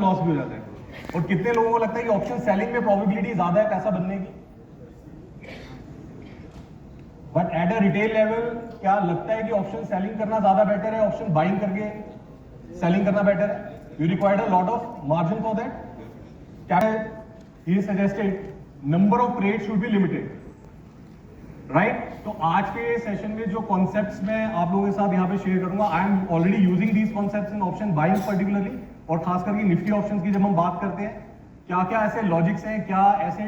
Loss भी हो जाता है। और कितने लोगों को लगता है कि ऑप्शन सेलिंग में प्रोबेबिलिटी ज्यादा है पैसा बनने की? But at a retail level क्या लगता है कि ऑप्शन सेलिंग करना ज्यादा बेटर है, ऑप्शन बाइंग करके सेलिंग करना बेटर है? You required a lot of margin for that. क्या he suggested number of trade should be limited, right? तो आज के सेशन में जो कॉन्सेप्ट्स मैं आप लोगों के साथ यहाँ पे शेयर करूंगा, I am already using these concepts in option buying particularly, और खास करके निफ्टी ऑप्शंस की जब हम बात करते हैं, क्या क्या ऐसे लॉजिक्स हैं, क्या ऐसे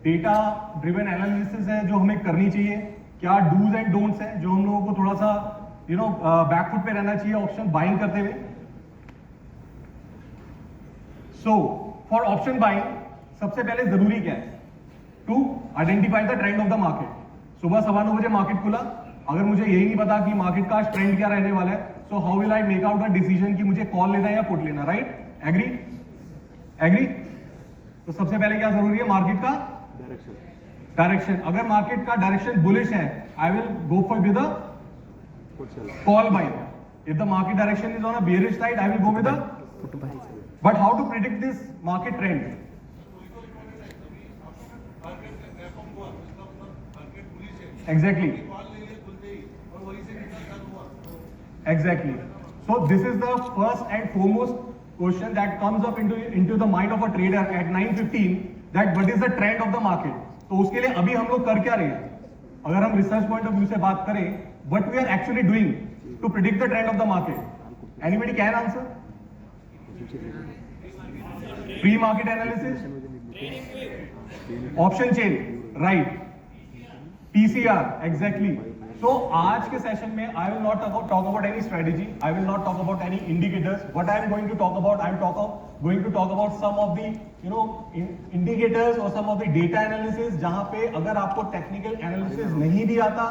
डेटा ड्रिवन एनालिसिस है जो हमें करनी चाहिए, क्या डूज एंड डोंट्स हैं जो हम लोगों को थोड़ा सा बैकफुट पे रहना चाहिए ऑप्शन बाइंग करते हुए। सो फॉर ऑप्शन बाइंग सबसे पहले जरूरी क्या है? To identify the trend of the market. सुबह 9:15 बजे मार्केट खुला, अगर मुझे यही नहीं पता कि मार्केट का ट्रेंड क्या रहने वाला है, so how will I make out the decision कि मुझे कॉल लेना है या पुट लेना, राइट? एग्री? एग्री? तो सबसे पहले क्या जरूरी है? मार्केट का डायरेक्शन। अगर मार्केट का डायरेक्शन बुलिश है, I will go for with the call buy. If the market direction is on a bearish side, I will go with the put buy. But how to predict this market trend? Exactly. Exactly. So this is the first and foremost question that comes up into the mind of a trader at 9:15, that what is the trend of the market. तो उसके लिए अभी हम लोग कर क्या रहे हैं? अगर हम रिसर्च पॉइंट ऑफ व्यू से बात करें, what we are actually doing to predict the trend of the market? Anybody can answer? Pre-market analysis, option chain, right? PCR, exactly. So आज के सेशन में I will not talk about any strategy. I will not talk about any indicators. What I am going to talk about, I am going to talk about some of the indicators or some of the data analysis, जहाँ पे अगर आपको technical analysis नहीं भी आता,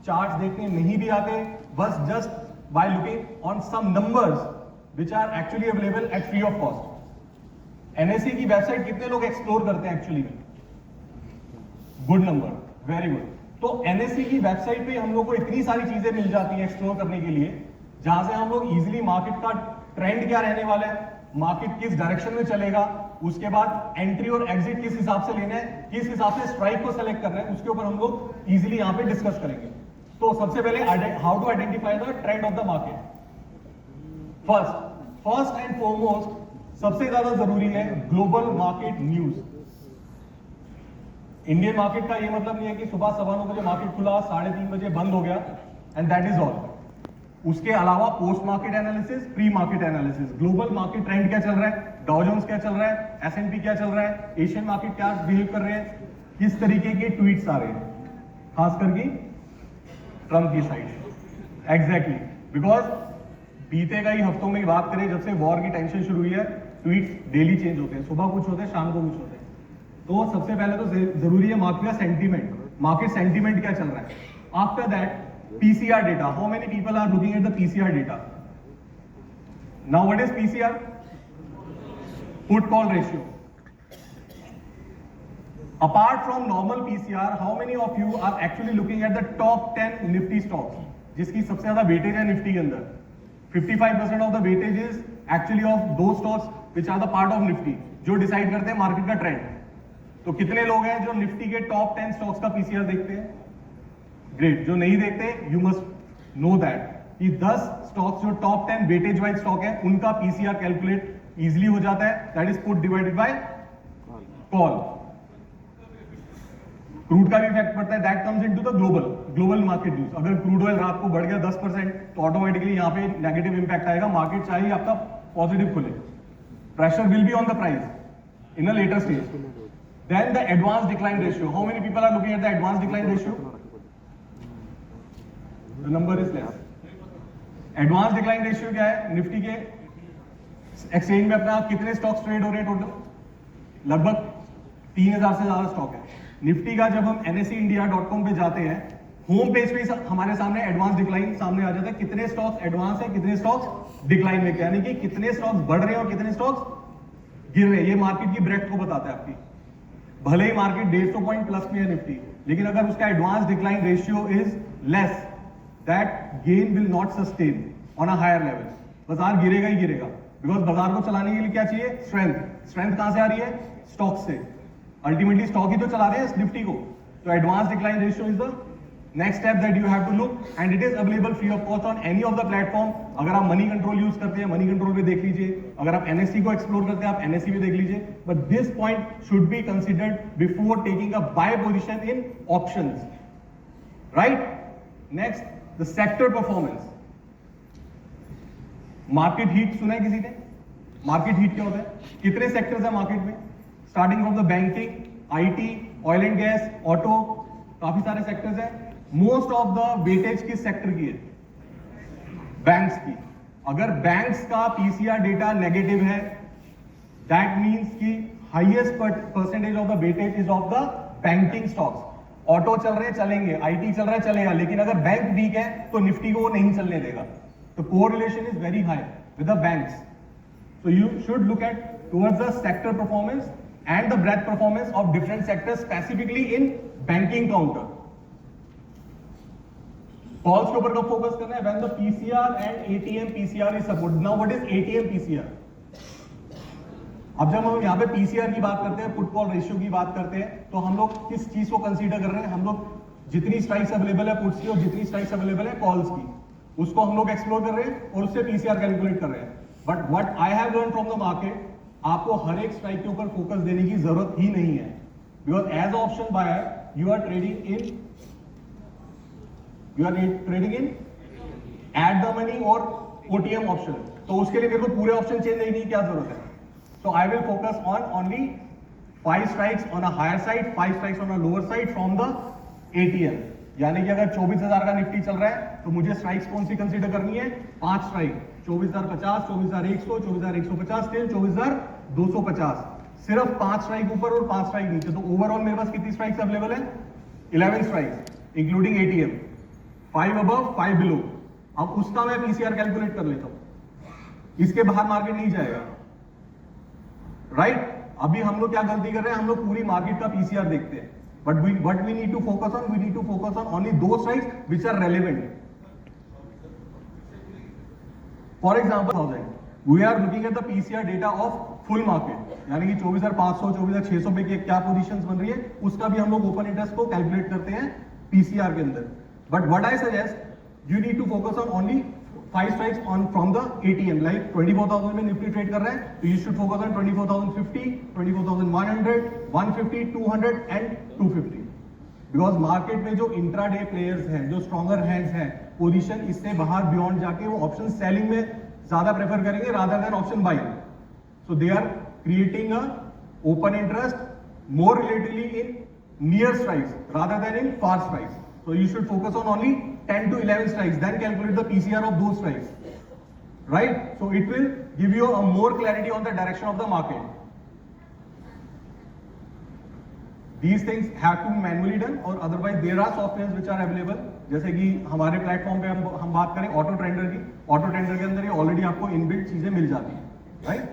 charts देखने नहीं भी आते, बस just by looking on some numbers which are actually available at free of cost. NSE की वेबसाइट कितने लोग एक्सप्लोर करते हैं एक्चुअली में? Good number, very good. तो एनएससी की वेबसाइट पे हम लोग को इतनी सारी चीजें मिल जाती हैं एक्सप्लोर करने के लिए, जहां से हम लोग इजीली मार्केट का ट्रेंड क्या रहने वाला है, मार्केट किस डायरेक्शन में चलेगा, उसके बाद एंट्री और एग्जिट किस हिसाब से लेना है, किस हिसाब से स्ट्राइक को सेलेक्ट करना है, उसके ऊपर हम लोग इजीली यहाँ पे डिस्कस करेंगे। तो सबसे पहले how to identify the trend of the market. First and foremost सबसे ज्यादा जरूरी है global market news. Indian market का ये मतलब नहीं है कि सुबह 9:15 बजे मार्केट खुला, 3:30 बजे बंद हो गया एंड दैट इज ऑल। उसके अलावा post market analysis, pre market analysis, global market trend क्या चल रहा है, डाउ जोन्स क्या चल रहा है, S&P क्या चल रहा है, एशियन मार्केट क्या बिहेव कर रहे हैं, किस तरीके के ट्वीट्स आ रहे हैं, खास करके ट्रम्प की साइड। एग्जैक्टली, बिकॉज बीते कई हफ्तों में बात करें, जब से वॉर की टेंशन शुरू हुई है, ट्वीट्स डेली चेंज होते हैं, सुबह कुछ होते हैं, शाम को कुछ होते हैं। तो सबसे पहले तो जरूरी है मार्केट का सेंटीमेंट, मार्केट सेंटीमेंट क्या चल रहा है। After that PCR data, how many people are looking at the PCR data? Now what is PCR? Put call ratio. Apart from normal PCR, how many of you are actually looking at the top 10 Nifty stocks, जिसकी सबसे ज्यादा weightage है Nifty के अंदर? 55% of the weightage is actually of दो stocks which are the part of Nifty, जो decide करते हैं मार्केट का ट्रेंड। तो कितने लोग हैं जो निफ्टी के टॉप 10 स्टॉक्स का पीसीआर देखते हैं? ग्रेट। जो नहीं देखते, यू मस्ट नो दैट कि 10 स्टॉक्स जो टॉप 10 वेटेज वाइज स्टॉक है, उनका पीसीआर कैलकुलेट इजीली हो जाता है, that is put divided by call. Crude का भी इफेक्ट पड़ता है, that comes into the global market news. अगर क्रूड ऑयल रात को बढ़ गया 10%, तो ऑटोमेटिकली यहाँ पे नेगेटिव इंपैक्ट आएगा, मार्केट चाहिए आपका पॉजिटिव खुले, pressure will be on the price in a later stage. Then the advanced decline ratio. How many people are looking at the advanced decline ratio? The number is less. Advanced decline ratio क्या है? Nifty के exchange में अपना कितने stocks trade हो रहे हैं total? लगभग 3000 से ज्यादा स्टॉक है। निफ्टी का जब हम NSEindia.com पे जाते हैं, होम पेज पे हमारे सामने एडवांस डिक्लाइन सामने आ जाता है, कितने स्टॉक्स एडवांस है, कितने स्टॉक्स डिक्लाइन में, यानी कि कितने स्टॉक्स बढ़ रहे हैं और कितने स्टॉक्स गिर रहे हैं। ये मार्केट की ब्रेथ को बताता है आपकी। भले ही मार्केट 150 पॉइंट प्लस में है निफ्टी, लेकिन अगर उसका advance decline ratio is less, that gain will not sustain on a higher level. बाजार गिरेगा ही गिरेगा, बिकॉज बाजार को चलाने के लिए क्या चाहिए? स्ट्रेंथ। स्ट्रेंथ कहां से आ रही है? स्टॉक से। अल्टीमेटली स्टॉक ही तो चला रहे हैं इस निफ्टी को। तो advance decline ratio is the next step that you have to look, and it is available free of cost on any of the platform. अगर आप मनी कंट्रोल यूज करते हैं, मनी कंट्रोल पे देख लीजिए। अगर आप एनएससी को एक्सप्लोर करते हैं, आप एनएससी पे देख लीजिए। But this point should be considered before taking a buy position in options, right? Next, the sector performance. Market heat सुना है किसी ने? मार्केट हीट क्या होता है? कितने सेक्टर्स है मार्केट में? Starting from the banking, IT, oil and gas, auto, काफी सारे सेक्टर्स हैं। मोस्ट ऑफ द वेटेज किस सेक्टर की है? बैंक्स की। अगर बैंक्स का पीसीआर डेटा नेगेटिव है, दैट मींस कि highest percentage of the weightage is of the banking stocks. Auto चल रहे हैं, चलेंगे, आईटी चल रहा है, चलेगा, लेकिन अगर बैंक वीक है तो निफ्टी को वो नहीं चलने देगा। तो correlation is very high with the banks. So you should look at towards the sector performance and the breadth performance of different sectors, specifically in banking counter. Calls के ऊपर कब फोकस करना है? When the PCR and ATM PCR is supported. Now what is ATM PCR? अब जब हम यहाँ पे PCR की बात करते हैं, पुट कॉल रेशियो की बात करते हैं, तो हम लोग किस चीज को कंसीडर कर रहे हैं? हम लोग जितनी स्ट्राइक्स अवेलेबल है पुट्स की और जितनी स्ट्राइक्स अवेलेबल है कॉल्स की, उसको हम लोग एक्सप्लोर कर रहे हैं और उससे PCR कैलकुलेट कर रहे हैं। But what I have learn from the market, आपको हर एक स्ट्राइक के ऊपर फोकस देने की जरूरत ही नहीं है। Because as option buyer you are trading in at the money और ओटीएम ऑप्शन। तो उसके लिए मेरे को पूरे ऑप्शन चेंज करने की क्या जरूरत है? So I will focus on only 5 strikes on a higher side, 5 strikes on a lower side from the ATM. यानी कि अगर 24,000 का निफ्टी चल रहा है तो मुझे स्ट्राइक्स कौन सी कंसीडर करनी है? 5 स्ट्राइक, 24,050, 24,100, 24,150 टिल 24,250। सिर्फ 5 स्ट्राइक ऊपर और 5 स्ट्राइक नीचे। तो ओवरऑल मेरे पास कितनी स्ट्राइक्स अवेलेबल है? 11 strikes including ATM, 5 above 5 below. अब उसका मैं पीसीआर कैलकुलेट कर लेता हूं, इसके बाहर मार्केट नहीं जाएगा, राइट? अभी हम लोग क्या गलती कर रहे हैं? हम लोग पूरी मार्केट का पीसीआर देखते हैं, but what we need to focus on, we need to focus on only those strikes which are relevant. For example, we are looking at the PCR data of full market, यानी कि 24,500, 24,600 पे की क्या positions बन रही है, उसका भी हम लोग ओपन इंटरेस्ट को कैलकुलेट करते हैं पीसीआर के अंदर। But what I suggest, you need to focus on only 5 strikes on from the ATM. Like 24,000 में निफ्टी ट्रेड कर रहा है तो you should focus on 24,050, 24,100, 150, 200 and 250। Because market में जो इंट्राडे प्लेयर्स हैं, जो स्ट्रॉन्गर हैंड्स हैं, पोजीशन इससे बाहर बियॉन्ड जाके वो ऑप्शन सेलिंग में ज्यादा प्रेफर करेंगे rather than option buying. So they are creating a open interest more relatively in near strikes rather than in far strikes. So you should focus on only 10 to 11 strikes, then calculate the PCR of those strikes, right? So it will give you a more clarity on the direction of the market. These things have to be manually done, or otherwise there are softwares which are available. जैसे कि हमारे platform पे हम बात करें auto trender की, auto trender के अंदर ये ऑलरेडी आपको इनबिल्ट चीजें मिल जाती है, right?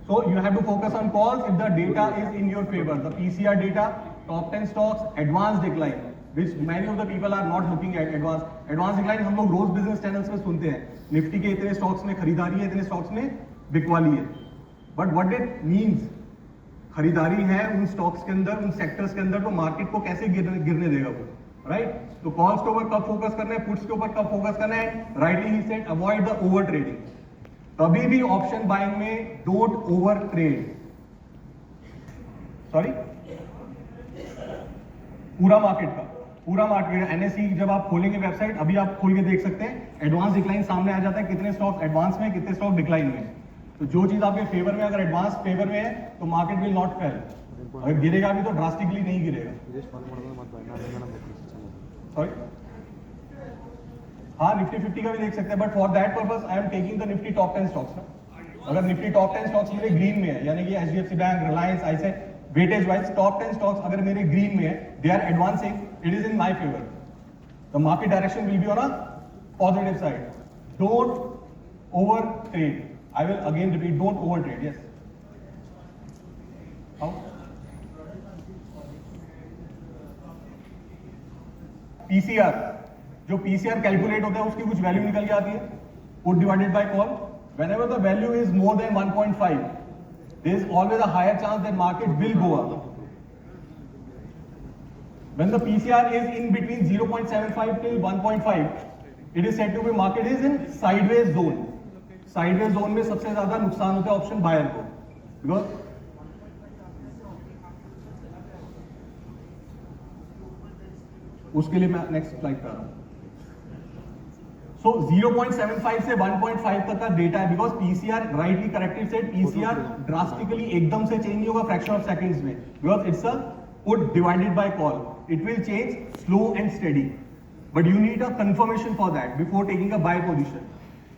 So you have to focus on calls if the data is in your favor. The PCR data, top 10 stocks, advanced decline, which many of the people are not looking at. Advanced decline हम लोग रोज business channels में सुनते हैं, Nifty के इतने stocks में खरीदारी है, इतने स्टॉक्स में बिकवाली है। बट व्हाट इट मींस, खरीदारी है उन स्टॉक्स के अंदर, उन सेक्टर्स के अंदर, तो मार्केट को कैसे गिरने देगा वो, राइट? तो कॉल्स के ऊपर कब फोकस करना है, पुट्स के ऊपर कब फोकस करना है? Rightly he said, avoid the over trading. कभी भी ऑप्शन बाइंग में डोंट ओवर ट्रेड। सॉरी, पूरा मार्केट एनएससी जब आप खोलेंगे वेबसाइट, अभी आप खोल के देख सकते हैं, एडवांस डिक्लाइन सामने आ जाता है, कितने स्टॉक एडवांस में, कितने स्टॉक डिक्लाइन में। तो जो चीज आपके फेवर में, अगर एडवांस फेवर में है तो मार्केट विल नॉट फेल। अगर गिरेगा भी तो ड्रास्टिकली नहीं गिरेगा। सॉरी, हाँ, निफ्टी 50 का भी देख सकते हैं, but for that purpose I am taking the Nifty top 10 stocks ना। अगर निफ्टी टॉप 10 स्टॉक्स मेरे ग्रीन में है, यानी कि एचडीएफसी बैंक, रिलायंस, ऐसे वेटेज वाइज टॉप 10 स्टॉक्स अगर मेरे ग्रीन में है, they are advancing, it is in my favour, the market direction will be on a positive side. Don't over trade, I will again repeat, don't over trade. Yes, PCR, जो PCR calculate होता है उसकी कुछ value निकल के आती है, put divided by call. whenever the value is more than 1.5, there is always a higher chance that market will go up. When the PCR is in between 0.75 till 1.5, it is said to be market is in sideways zone. Sideways zone में सबसे ज्यादा नुकसान होता है option buyer को, because उसके लिए मैं नेक्स्ट स्लाइड कर रहा हूं. So 0.75 से 1.5 तक का डेटा है, because PCR rightly corrected said PCR drastically एकदम से चेंज नहीं होगा फ्रैक्शन ऑफ सेकंड्स में, because it's a put divided by call. It will change slow and steady, but you need a confirmation for that before taking a buy position.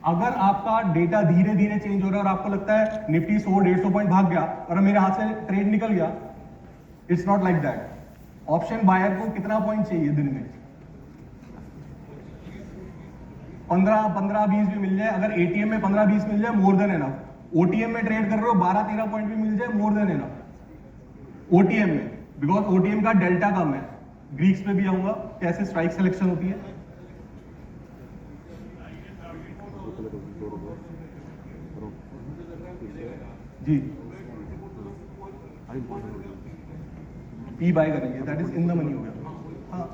अगर आपका data धीरे धीरे change हो रहा है और आपको लगता है निफ्टी 100-150 पॉइंट भाग गया और मेरे हाथ से ट्रेड निकल गया, it's not like that. Option buyer को कितना पॉइंट चाहिए दिन में? 15-20 भी मिल जाए. अगर एटीएम में 15-20 मिल जाए, मोर देन एनफ. ओटीएम में ट्रेड कर रहे हो 12-13 पॉइंट भी मिल जाए, मोर देन एनफ ओटीएम में, बिकॉज ओटीएम का डेल्टा कम है. ग्रीक्स पे भी आऊंगा कैसे स्ट्राइक सिलेक्शन होती है. जी पी बाय करेंगे, that is in the money हो गया. हाँ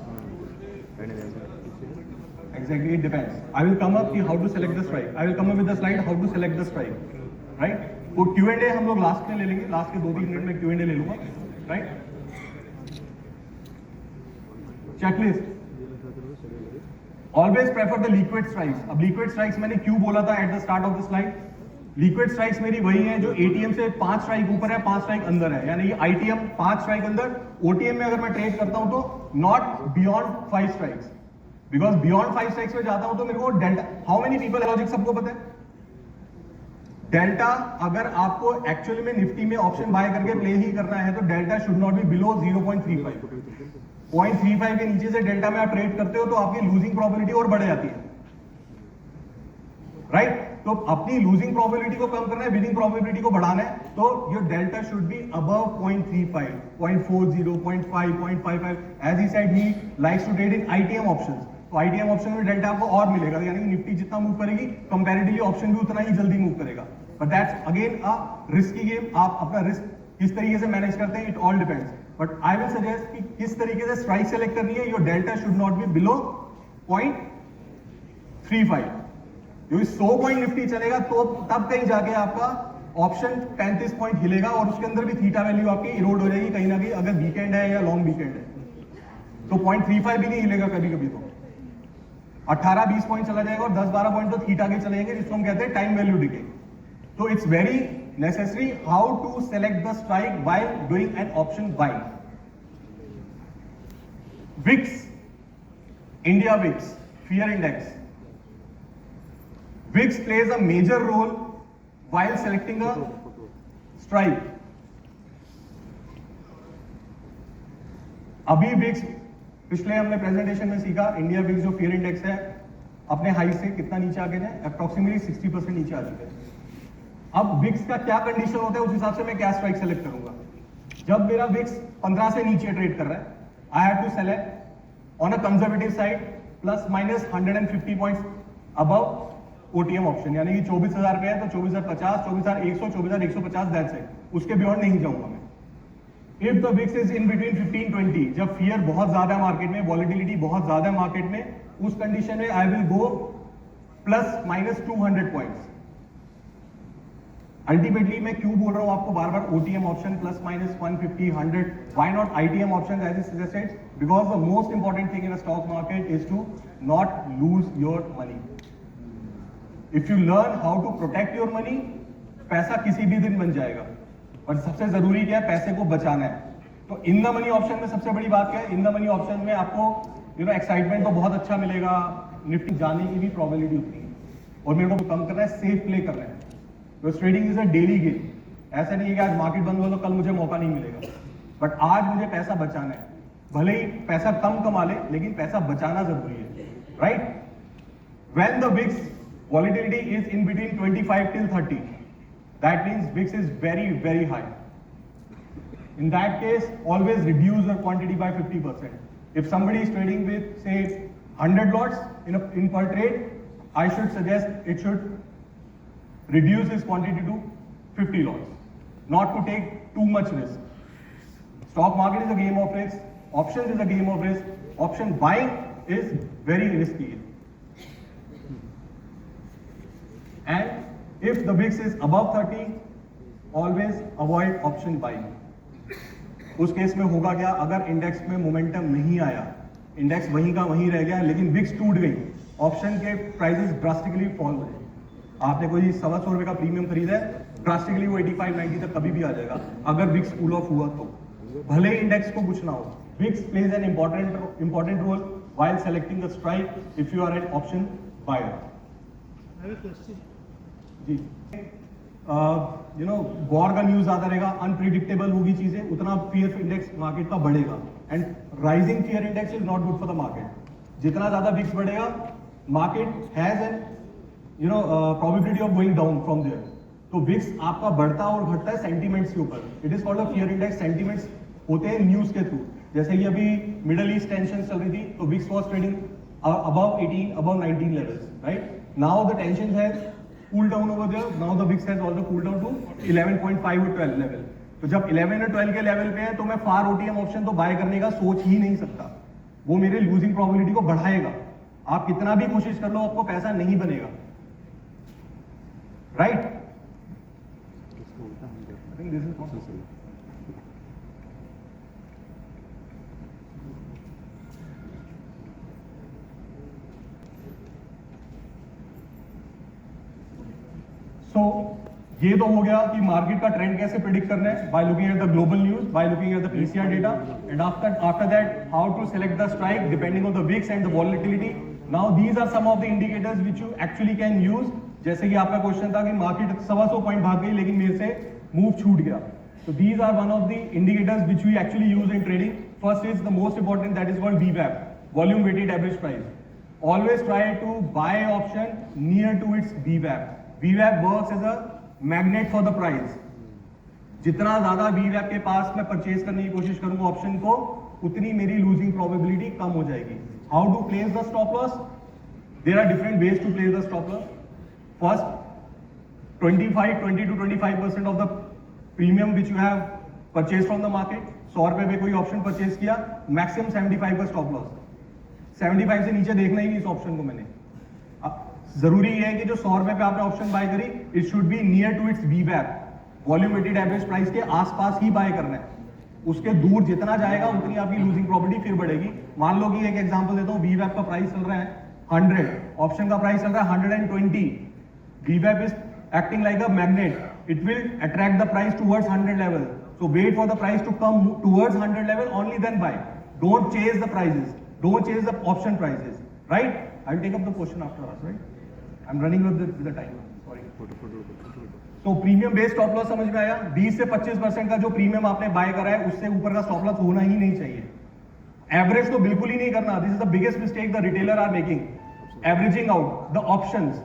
exactly, it depends. I will come up how to select the strike. I will come up with the slide how to select the strike, right? तो Q&A हम लोग last में ले लेंगे, last के 2-3 मिनट में Q&A ले लूंगा, right? Checklist. Always prefer the liquid strikes. अब liquid strikes मैंने क्यों बोला था at the start of the slide? Liquid strikes मेरी वही है जो एटीएम से 5 स्ट्राइक ऊपर है, 5 स्ट्राइक अंदर है, यानी ये आईटीएम 5 स्ट्राइक अंदर. ओटीएम में अगर मैं ट्रेड करता हूं तो not beyond 5 strikes, because beyond 5 strikes में जाता हूं तो मेरे को delta, how many people logic सबको पता है. डेल्टा अगर आपको एक्चुअली में निफ्टी में ऑप्शन बाय करके प्ले ही करना है तो delta should not be below 0.35. 0.35 के नीचे से डेल्टा में आप ट्रेड करते हो तो आपकी लूजिंग प्रोबेबिलिटी और बढ़ जाती है, राइट? तो अपनी लूजिंग प्रोबेबिलिटी को कम करना है, विनिंग प्रोबेबिलिटी को बढ़ाना है, तो your delta should be above 0.35, 0.40, 0.5, 0.55. As he said he likes to trade in ITM options. तो आईटीएम ऑप्शन में डेल्टा आपको और मिलेगा, यानी निफ्टी जितना मूव करेगी कंपैरेटिवली ऑप्शन भी उतना ही जल्दी मूव करेगा. But that's again a risky game. आप अपना रिस्क किस तरीके से मैनेज करते हैं, it all depends. But I will suggest कि किस तरीके से स्ट्राइक सेलेक्ट करनी है. Your delta should not be below 0.35. क्योंकि 100 पॉइंट निफ्टी चलेगा तो तब कहीं जाके आपका ऑप्शन 35 पॉइंट हिलेगा और उसके अंदर भी थीटा वैल्यू आपकी इरोड हो जाएगी कहीं ना कहीं, अगर वीकेंड है या लॉन्ग वीकेंड है तो 0.35 भी नहीं हिलेगा कभी कभी. तो 18-20 पॉइंट चला जाएगा और 10-12 पॉइंट तो थीटा के चलेंगे, जिसको हम कहते हैं टाइम वैल्यू डिके. तो it's very necessary how to select the strike while doing an option buying. VIX, India VIX fear index. VIX plays a major role while selecting a strike. अभी VIX पिछले हमने presentation में सीखा, India VIX जो fear index है अपने high से कितना नीचे आ गए हैं, अप्रोक्सीमेटली 60% नीचे आ चुके हैं. अब VIX का क्या कंडीशन होता है, उस हिसाब से मैं क्या स्ट्राइक सेलेक्ट करूंगा. जब मेरा VIX 15 से नीचे ट्रेड कर रहा है, I have to select on a conservative side ± 150 points above OTM option, यानी कि 24,000 पे है तो 24,050, 24,100, 24,150, दैट्स इट. उसके बियॉन्ड नहीं जाऊंगा मैं. If the VIX is in between 15-20, जब फियर बहुत ज्यादा है मार्केट में, वॉलेटिलिटी बहुत ज्यादा है मार्केट में, उस कंडीशन में I will go ± 200 points. Ultimately मैं क्यों बोल रहा हूं आपको बार बार OTM option ± 150, 100, why not ITM option as it suggested? Because the most important thing in a stock market is to not lose your money. If you learn how to protect your money, पैसा किसी भी दिन बन जाएगा. और सबसे जरूरी क्या है, पैसे को बचाना है. तो इन द मनी ऑप्शन में सबसे बड़ी बात क्या है, इन द मनी ऑप्शन में आपको एक्साइटमेंट तो बहुत अच्छा मिलेगा, निफ्टी जाने की भी प्रोबेबिलिटी होती है, और मेरे को कम करना है, सेफ प्ले करना है. तो trading is a daily game. ऐसा नहीं है कि आज मार्केट बंद हुआ तो कल मुझे मौका नहीं मिलेगा, बट आज मुझे पैसा बचाना है. भले ही पैसा कम कमा ले, लेकिन पैसा बचाना जरूरी है, right? When the VIX volatility is in between 25 till 30, that means VIX is very, very high. In that case, always reduce your quantity by 50%. If somebody is trading with, say, 100 lots in per trade, I should suggest it should reduce his quantity to 50 lots, not to take too much risk. Stock market is a game of risk, options is a game of risk, option buying is very risky. And if the VIX is above 30, always avoid option buying. उस case में होगा क्या, अगर index में momentum नहीं आया, index वहीं का वहीं रह गया, लेकिन विक्स टूट गई, ऑप्शन के प्राइसेस ड्रास्टिकली फॉल हुए, आपने कोई 125 रुपए का प्रीमियम खरीदा है, ड्रास्टिकली वो 85-90 तक कभी भी आ जाएगा अगर विक्स कूल ऑफ हुआ तो, भले इंडेक्स को कुछ ना हो. VIX plays an important role while selecting the strike if you are an option buyer. I have a question. जी, वॉर का न्यूज आता रहेगा, अनप्रिडिक्टेबल होगी चीजें, उतना फियर इंडेक्स मार्केट का बढ़ेगा. And rising fear index is not good for the market. जितना ज्यादा विक्स बढ़ेगा, market has an probability of going down from there. तो विक्स आपका बढ़ता और घटता है सेंटीमेंट्स के ऊपर. It is called a fear index. Sentiments होते हैं न्यूज के थ्रू. जैसे कि अभी मिडल ईस्ट टेंशन चल रही थी, तो VIX was trading above 18, above 19 levels, right? Now the tension has cooled down over there. Now the VIX has also cooled down to 11.5 or 12 level. तो जब 11 और 12 के लेवल पे है, तो मैं फार OTM ऑप्शन तो बाय करने का सोच ही नहीं सकता. वो मेरे लूजिंग प्रोबेबिलिटी को बढ़ाएगा. आप कितना भी कोशिश कर लो, आपको पैसा नहीं बनेगा, right? I think this is possible. So, ये तो हो गया कि मार्केट का ट्रेंड कैसे प्रिडिक्ट करना है, by looking at the global news, by looking at the PCR data, and after that how to select the strike depending on the VIX and the volatility. Now these are some of the indicators which you actually can use. जैसे कि आपका question था कि market 125 point भाग गई लेकिन मेरे से मूव छूट गया. So these are one of the indicators which we actually use in trading. First is the most important, that is called VWAP, volume weighted average price. Always try to buy option near to its VWAP. VWAP works as a magnet for the price. जितना ज्यादा VWAP के पास मैं purchase करने की कोशिश करूंगा option को, उतनी मेरी लूजिंग प्रोबेबिलिटी कम हो जाएगी. How to place the stop loss? There are different ways to place the stop loss. First, 20 to 25% of the premium which you have purchase from the market. 100 रुपए पे कोई ऑप्शन परचेज किया, maximum 75 का stop loss. 75 से नीचे देखना ही नहीं इस ऑप्शन को मैंने. जरूरी है कि जो 100 रुपए पे आपने ऑप्शन बाय करी, it should be near to its VWAP, volume weighted average price के आसपास ही बाय करना है. उसके दूर जितना जाएगा उतनी आपकी लूजिंग प्रॉपर्टी फिर बढ़ेगी. मान लो कि एक एग्जांपल देता हूं, VWAP का प्राइस चल रहा है 100, ऑप्शन का प्राइस चल रहा है 120. VWAP is acting like a magnet. It will attract the price towards 100 level. So wait for the price to come towards 100 level, only then buy. Don't chase the prices. Don't chase the option prices. Right? I will take up the question after us. Right? I'm running with the time. Sorry. तो premium based stop loss समझ में आया. 20 से 25% का जो premium आपने bye करा है, उससे ऊपर का स्टॉप लॉस होना ही नहीं चाहिए. एवरेज तो बिल्कुल ही नहीं करना. This is the biggest mistake the retailer are making. Averaging out the options.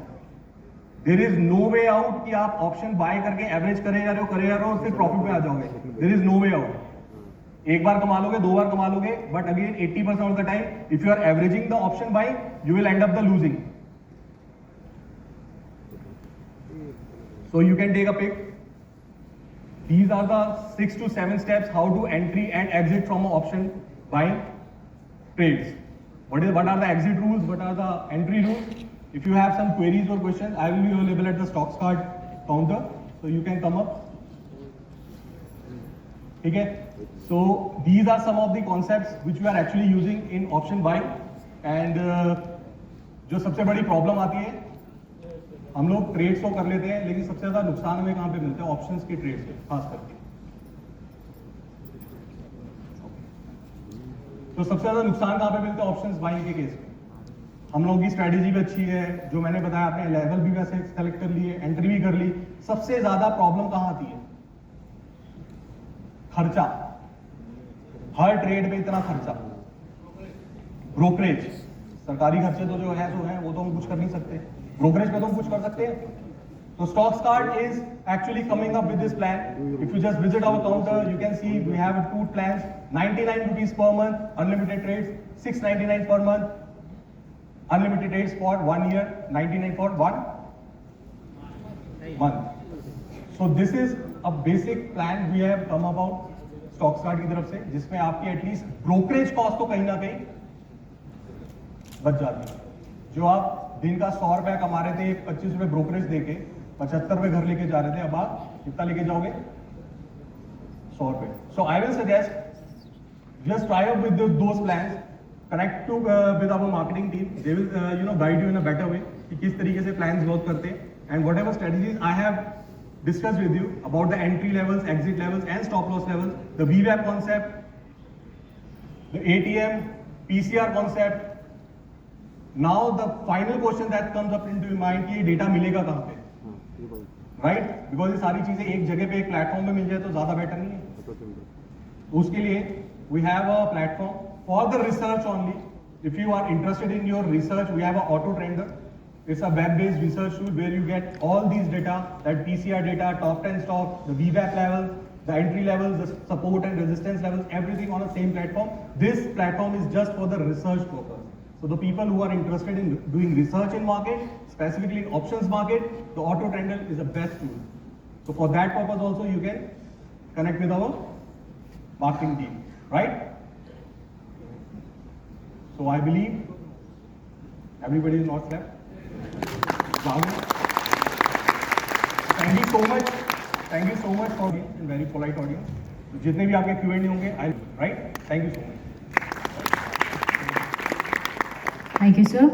There is no way out कि आप ऑप्शन बाय करके एवरेज करे जा रहे हो और फिर प्रॉफिट में आ जाओगे. There is no way out. एक बार कमा लोगे, 2 बार कमा लोगे, but again 80% of the time if you are averaging the option buying, you will end up the losing. So you can take a pick. These are the 6 to 7 steps how to entry and exit from an option buying trades. What are the exit rules? What are the entry rules? If you have some queries or questions, I will be available at the stocks card counter, so you can come up. Okay? So these are some of the concepts which we are actually using in option buying. And जो सबसे बड़ी problem आती है, हम लोग trades तो कर लेते हैं, लेकिन सबसे ज्यादा नुकसान हमें कहां पे मिलता है? ऑप्शंस के ट्रेड्स पे खास करके. तो सबसे ज्यादा नुकसान कहां पे मिलता है? ऑप्शंस बाइंग के केस में. हम लोगों की स्ट्रेटेजी भी अच्छी है, जो मैंने बताया, आपने लेवल भी वैसे सेलेक्ट कर लिए, एंट्री भी कर ली. सबसे ज्यादा प्रॉब्लम कहां आती है? खर्चा. हर ट्रेड में इतना खर्चा. ब्रोकरेज, सरकारी खर्चे तो जो है वो तो हम कुछ कर नहीं सकते. ब्रोकरेज पे तो हम कुछ कर सकते हैं. तो stocks card is actually coming up with this plan. If you just visit our counter, you can see we have 2 plans, 99 rupees per month, unlimited trades, 699 per month, unlimited trades for 1 year, 99 for 1 month. So this is a basic plan we have come about stocks card की तरफ से, जिसमें आपकी at least brokerage cost तो कहीं ना कहीं बच जाती है। जो आप दिन का 100 रुपया कमा रहे थे 25 रुपए ब्रोकरेज देके 75 रुपए घर लेके जा रहे थे, अब आप कितना लेके जाओगे? 100 रुपए। So I will suggest just try up with those plans, connect to with our marketing team, they will guide you in a better way कि किस तरीके से plans work करते हैं, and whatever strategies I have discussed with you about the entry levels, exit levels and stop loss levels, the VWAP concept, the ATM, PCR concept. Now the final question that comes up into your mind कि ये data मिलेगा कहाँ पे, right? Because ये सारी चीजें एक जगह पे एक प्लेटफॉर्म पे मिल जाए तो ज्यादा बेटर नहीं है। उसके लिए we have a platform for the research only. If you are interested in your research, we have a Auto Trender. It's a web-based research tool where you get all these data, that PCR data, top 10 stocks, the VWAP levels, the entry levels, the support and resistance levels, everything on the same platform. This platform is just for the research purpose. So the people who are interested in doing research in market, specifically in options market, the Auto Trender is the best tool. So for that purpose also you can connect with our marketing team, right? So I believe everybody is not slept. Thank you so much. Thank you so much for being a very polite audience. तो जितने भी आपके Q&A होंगे, right? Thank you so much. Thank you, sir.